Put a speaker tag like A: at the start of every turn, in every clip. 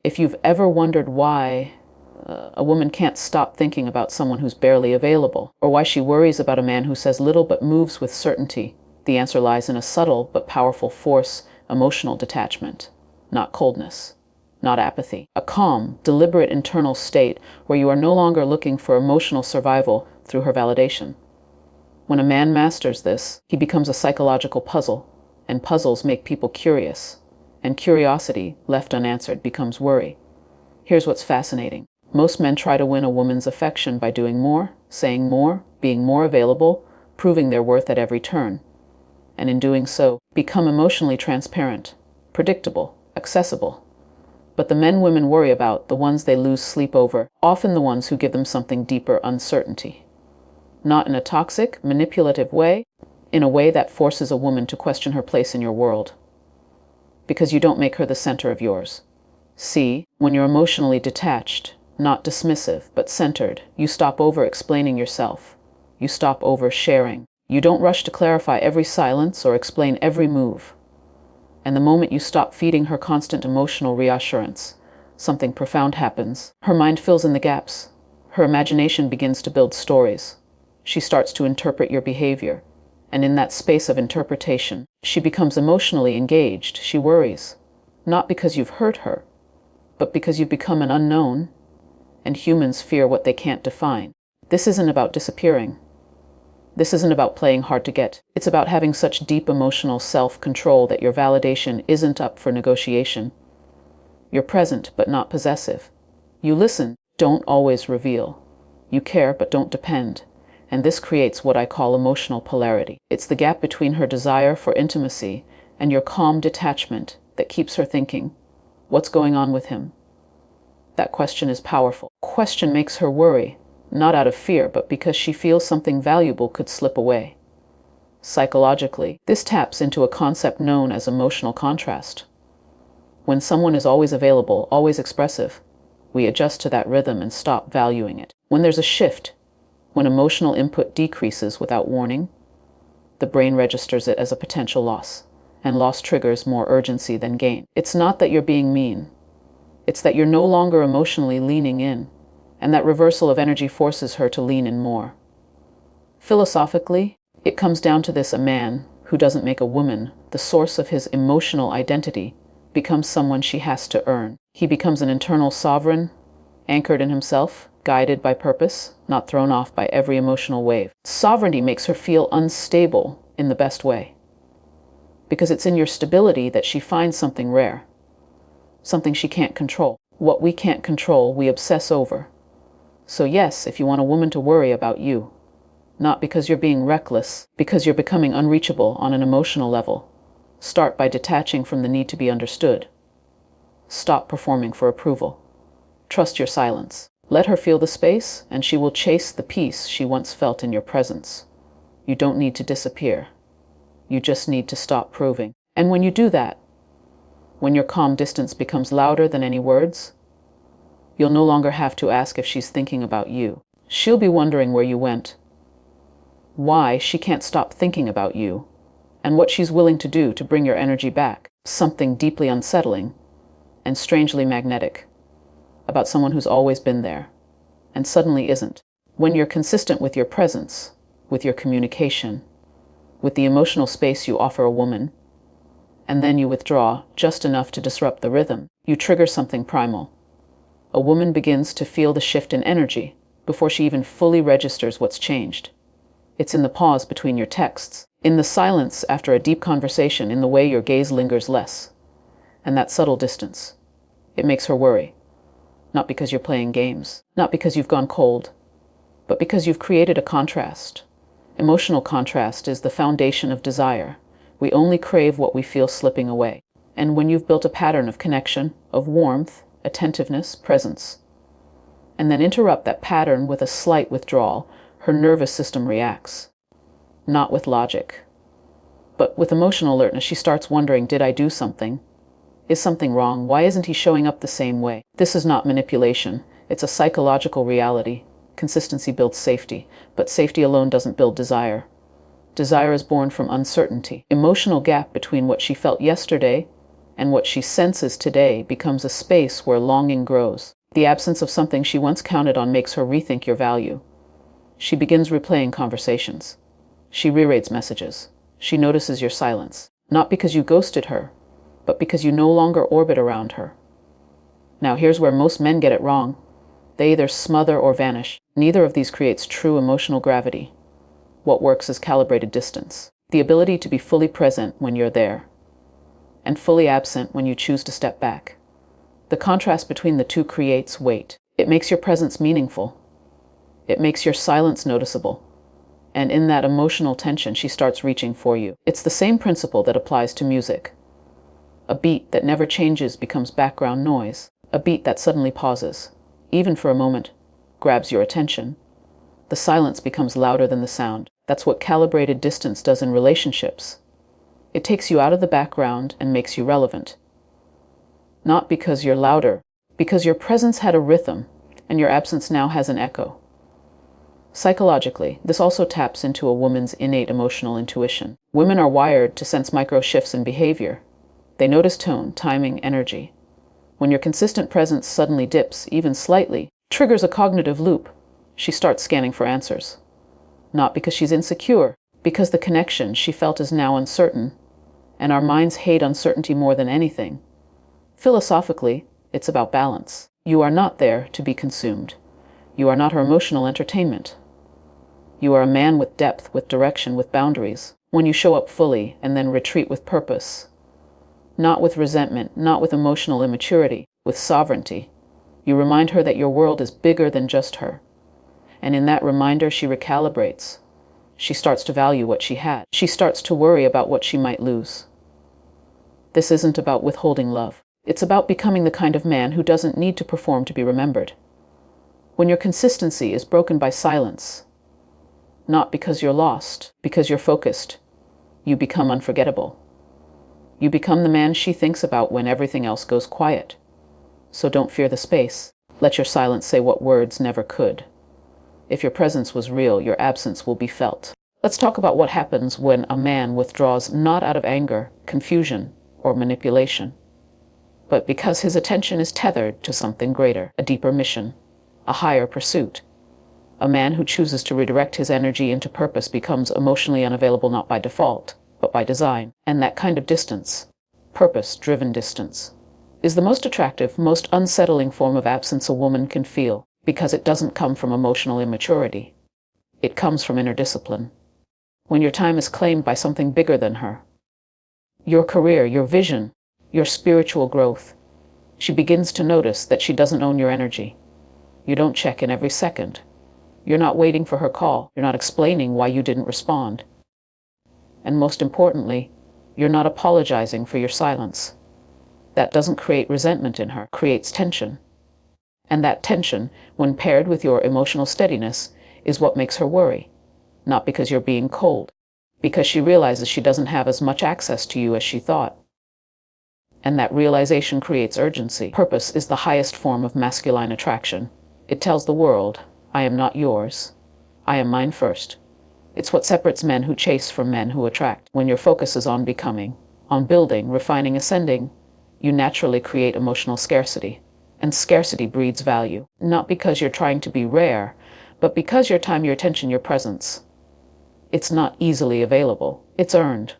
A: If you've ever wondered why a woman can't stop thinking about someone who's barely available, or why she worries about a man who says little but moves with certainty, the answer lies in a subtle but powerful force: emotional detachment, not coldness, not apathy. A calm, deliberate internal state where you are no longer looking for emotional survival through her validation. When a man masters this, he becomes a psychological puzzle, and puzzles make people curious, and curiosity, left unanswered, becomes worry. Here's what's fascinating. Most men try to win a woman's affection by doing more, saying more, being more available, proving their worth at every turn. And in doing so, become emotionally transparent, predictable, accessible. But the men women worry about, the ones they lose sleep over, often the ones who give them something deeper: uncertainty. Not in a toxic, manipulative way, in a way that forces a woman to question her place in your world. Because you don't make her the center of yours. See, when you're emotionally detached, not dismissive, but centered, you stop over-explaining yourself. You stop over-sharing. You don't rush to clarify every silence or explain every move. And the moment you stop feeding her constant emotional reassurance, something profound happens. Her mind fills in the gaps. Her imagination begins to build stories. She starts to interpret your behavior. And in that space of interpretation, she becomes emotionally engaged. She worries, not because you've hurt her, but because you've become an unknown, and humans fear what they can't define. This isn't about disappearing. This isn't about playing hard to get. It's about having such deep emotional self-control that your validation isn't up for negotiation. You're present, but not possessive. You listen, don't always reveal. You care, but don't depend. And this creates what I call emotional polarity. It's the gap between her desire for intimacy and your calm detachment that keeps her thinking, what's going on with him? That question is powerful. Question makes her worry, not out of fear, but because she feels something valuable could slip away. Psychologically, this taps into a concept known as emotional contrast. When someone is always available, always expressive, we adjust to that rhythm and stop valuing it. When there's a shift, when emotional input decreases without warning, the brain registers it as a potential loss, and loss triggers more urgency than gain. It's not that you're being mean. It's that you're no longer emotionally leaning in, and that reversal of energy forces her to lean in more. Philosophically, it comes down to this: a man who doesn't make a woman the source of his emotional identity becomes someone she has to earn. He becomes an internal sovereign, anchored in himself, guided by purpose, not thrown off by every emotional wave. Sovereignty makes her feel unstable in the best way, because it's in your stability that she finds something rare, something she can't control. What we can't control, we obsess over. So yes, if you want a woman to worry about you, not because you're being reckless, because you're becoming unreachable on an emotional level, start by detaching from the need to be understood. Stop performing for approval. Trust your silence. Let her feel the space, and she will chase the peace she once felt in your presence. You don't need to disappear. You just need to stop proving. And when you do that, when your calm distance becomes louder than any words, you'll no longer have to ask if she's thinking about you. She'll be wondering where you went, why she can't stop thinking about you, and what she's willing to do to bring your energy back. Something deeply unsettling and strangely magnetic about someone who's always been there and suddenly isn't. When you're consistent with your presence, with your communication, with the emotional space you offer a woman, and then you withdraw just enough to disrupt the rhythm, you trigger something primal. A woman begins to feel the shift in energy before she even fully registers what's changed. It's in the pause between your texts, in the silence after a deep conversation, in the way your gaze lingers less, and that subtle distance. It makes her worry, not because you're playing games, not because you've gone cold, but because you've created a contrast. Emotional contrast is the foundation of desire. We only crave what we feel slipping away. And when you've built a pattern of connection, of warmth, attentiveness, presence, and then interrupt that pattern with a slight withdrawal, her nervous system reacts. Not with logic, but with emotional alertness. She starts wondering, did I do something? Is something wrong? Why isn't he showing up the same way? This is not manipulation. It's a psychological reality. Consistency builds safety, but safety alone doesn't build desire. Desire is born from uncertainty, emotional gap between what she felt yesterday And what she senses today becomes a space where longing grows. The absence of something she once counted on makes her rethink your value. She begins replaying conversations. She rereads messages. She notices your silence, not because you ghosted her, but because you no longer orbit around her. Now here's where most men get it wrong. They either smother or vanish. Neither of these creates true emotional gravity. What works is calibrated distance, the ability to be fully present when you're there, and fully absent when you choose to step back. The contrast between the two creates weight. It makes your presence meaningful. It makes your silence noticeable. And in that emotional tension, she starts reaching for you. It's the same principle that applies to music. A beat that never changes becomes background noise. A beat that suddenly pauses, even for a moment, grabs your attention. The silence becomes louder than the sound. That's what calibrated distance does in relationships. It takes you out of the background and makes you relevant. Not because you're louder, because your presence had a rhythm, and your absence now has an echo. Psychologically, this also taps into a woman's innate emotional intuition. Women are wired to sense micro shifts in behavior. They notice tone, timing, energy. When your consistent presence suddenly dips, even slightly, triggers a cognitive loop, she starts scanning for answers. Not because she's insecure, because the connection she felt is now uncertain, and our minds hate uncertainty more than anything. Philosophically, it's about balance. You are not there to be consumed. You are not her emotional entertainment. You are a man with depth, with direction, with boundaries. When you show up fully and then retreat with purpose, not with resentment, not with emotional immaturity, with sovereignty, you remind her that your world is bigger than just her. And in that reminder, she recalibrates. She starts to value what she had. She starts to worry about what she might lose. This isn't about withholding love. It's about becoming the kind of man who doesn't need to perform to be remembered. When your consistency is broken by silence, not because you're lost, because you're focused, you become unforgettable. You become the man she thinks about when everything else goes quiet. So don't fear the space. Let your silence say what words never could. If your presence was real, your absence will be felt. Let's talk about what happens when a man withdraws not out of anger, confusion, or manipulation, but because his attention is tethered to something greater, a deeper mission, a higher pursuit. A man who chooses to redirect his energy into purpose becomes emotionally unavailable not by default, but by design. And that kind of distance, purpose-driven distance, is the most attractive, most unsettling form of absence a woman can feel, because it doesn't come from emotional immaturity. It comes from inner discipline. When your time is claimed by something bigger than her, your career, your vision, your spiritual growth, she begins to notice that she doesn't own your energy. You don't check in every second. You're not waiting for her call. You're not explaining why you didn't respond. And most importantly, you're not apologizing for your silence. That doesn't create resentment in her, it creates tension. And that tension, when paired with your emotional steadiness, is what makes her worry. Not because you're being cold, because she realizes she doesn't have as much access to you as she thought. And that realization creates urgency. Purpose is the highest form of masculine attraction. It tells the world, I am not yours. I am mine first. It's what separates men who chase from men who attract. When your focus is on becoming, on building, refining, ascending, you naturally create emotional scarcity. And scarcity breeds value, not because you're trying to be rare, but because your time, your attention, your presence, it's not easily available. It's earned.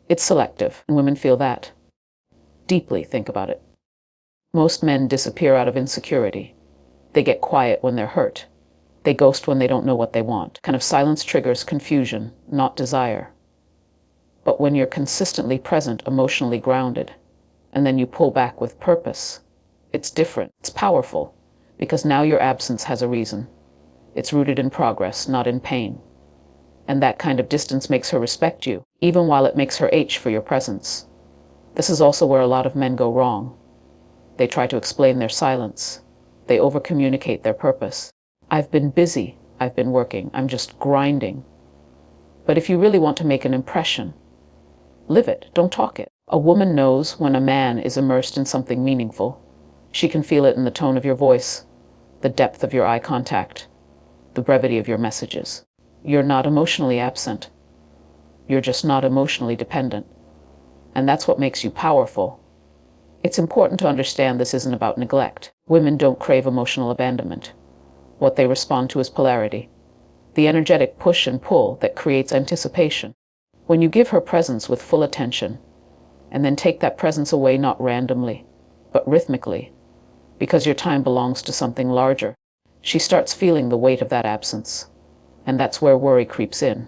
A: It's selective. And women feel that. Deeply, think about it. Most men disappear out of insecurity. They get quiet when they're hurt. They ghost when they don't know what they want. Kind of silence triggers confusion, not desire. But when you're consistently present, emotionally grounded, and then you pull back with purpose, it's different. It's powerful, because now your absence has a reason. It's rooted in progress, not in pain. And that kind of distance makes her respect you, even while it makes her ache for your presence. This is also where a lot of men go wrong. They try to explain their silence. They overcommunicate their purpose. I've been busy. I've been working. I'm just grinding. But if you really want to make an impression, live it. Don't talk it. A woman knows when a man is immersed in something meaningful. She can feel it in the tone of your voice, the depth of your eye contact, the brevity of your messages. You're not emotionally absent. You're just not emotionally dependent. And that's what makes you powerful. It's important to understand this isn't about neglect. Women don't crave emotional abandonment. What they respond to is polarity, the energetic push and pull that creates anticipation. When you give her presence with full attention, and then take that presence away not randomly, but rhythmically, because your time belongs to something larger, she starts feeling the weight of that absence. And that's where worry creeps in.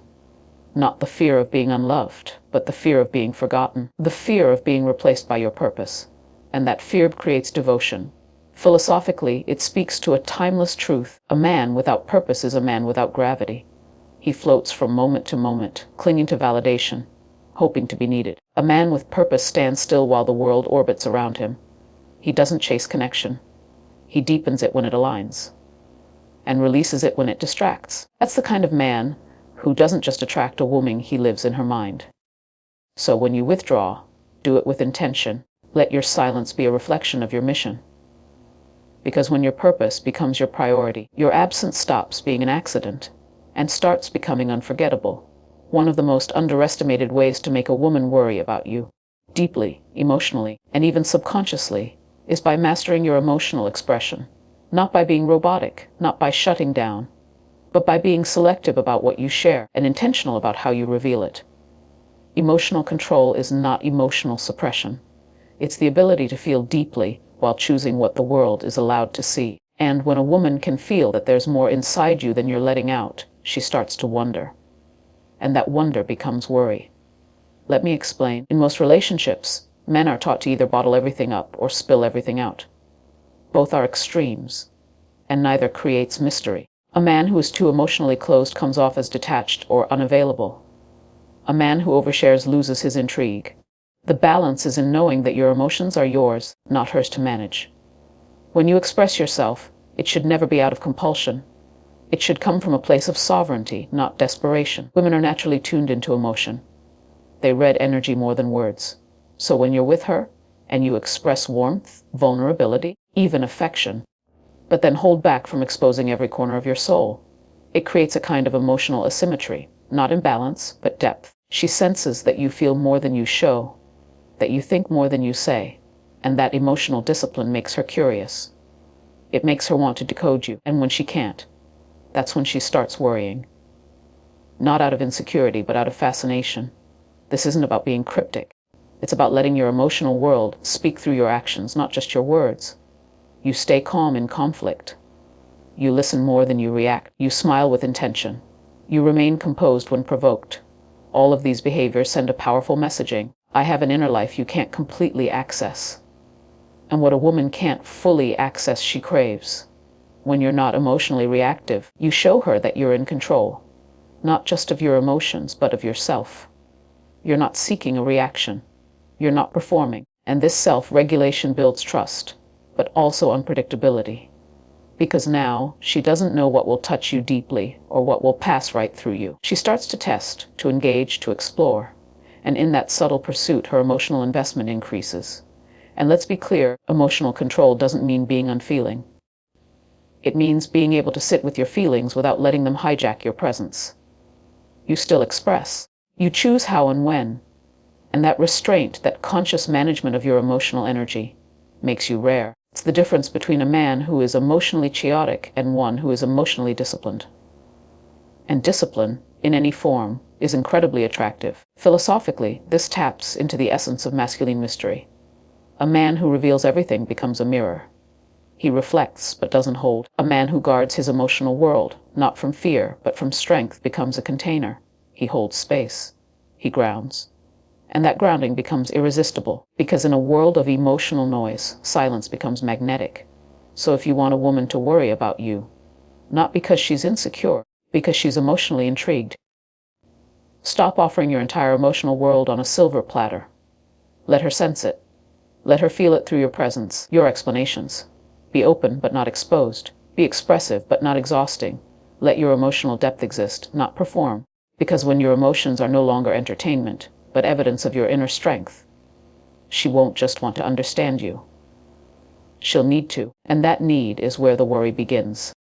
A: Not the fear of being unloved, but the fear of being forgotten, the fear of being replaced by your purpose. And that fear creates devotion. Philosophically, it speaks to a timeless truth. A man without purpose is a man without gravity. He floats from moment to moment, clinging to validation, hoping to be needed. A man with purpose stands still while the world orbits around him. He doesn't chase connection. He deepens it when it aligns, and releases it when it distracts. That's the kind of man who doesn't just attract a woman, he lives in her mind. So when you withdraw, do it with intention. Let your silence be a reflection of your mission. Because when your purpose becomes your priority, your absence stops being an accident and starts becoming unforgettable. One of the most underestimated ways to make a woman worry about you, deeply, emotionally, and even subconsciously, is by mastering your emotional expression. Not by being robotic, not by shutting down, but by being selective about what you share and intentional about how you reveal it. Emotional control is not emotional suppression. It's the ability to feel deeply while choosing what the world is allowed to see. And when a woman can feel that there's more inside you than you're letting out, she starts to wonder. And that wonder becomes worry. Let me explain. In most relationships, men are taught to either bottle everything up or spill everything out. Both are extremes, and neither creates mystery. A man who is too emotionally closed comes off as detached or unavailable. A man who overshares loses his intrigue. The balance is in knowing that your emotions are yours, not hers to manage. When you express yourself, it should never be out of compulsion. It should come from a place of sovereignty, not desperation. Women are naturally tuned into emotion. They read energy more than words. So when you're with her, and you express warmth, vulnerability, even affection, but then hold back from exposing every corner of your soul, it creates a kind of emotional asymmetry, not imbalance, but depth. She senses that you feel more than you show, that you think more than you say, and that emotional discipline makes her curious. It makes her want to decode you, and when she can't, that's when she starts worrying. Not out of insecurity, but out of fascination. This isn't about being cryptic. It's about letting your emotional world speak through your actions, not just your words. You stay calm in conflict. You listen more than you react. You smile with intention. You remain composed when provoked. All of these behaviors send a powerful messaging. I have an inner life you can't completely access. And what a woman can't fully access, she craves. When you're not emotionally reactive, you show her that you're in control, not just of your emotions, but of yourself. You're not seeking a reaction. You're not performing. And this self-regulation builds trust, but also unpredictability. Because now, she doesn't know what will touch you deeply or what will pass right through you. She starts to test, to engage, to explore. And in that subtle pursuit, her emotional investment increases. And let's be clear, emotional control doesn't mean being unfeeling. It means being able to sit with your feelings without letting them hijack your presence. You still express. You choose how and when. And that restraint, that conscious management of your emotional energy, makes you rare. It's the difference between a man who is emotionally chaotic and one who is emotionally disciplined. And discipline, in any form, is incredibly attractive. Philosophically, this taps into the essence of masculine mystery. A man who reveals everything becomes a mirror. He reflects but doesn't hold. A man who guards his emotional world, not from fear but from strength, becomes a container. He holds space. He grounds. And that grounding becomes irresistible, because in a world of emotional noise, silence becomes magnetic. So if you want a woman to worry about you, not because she's insecure, because she's emotionally intrigued, stop offering your entire emotional world on a silver platter. Let her sense it. Let her feel it through your presence, your explanations. Be open but not exposed. Be expressive but not exhausting. Let your emotional depth exist, not perform. Because when your emotions are no longer entertainment, but evidence of your inner strength, she won't just want to understand you. She'll need to, and that need is where the worry begins.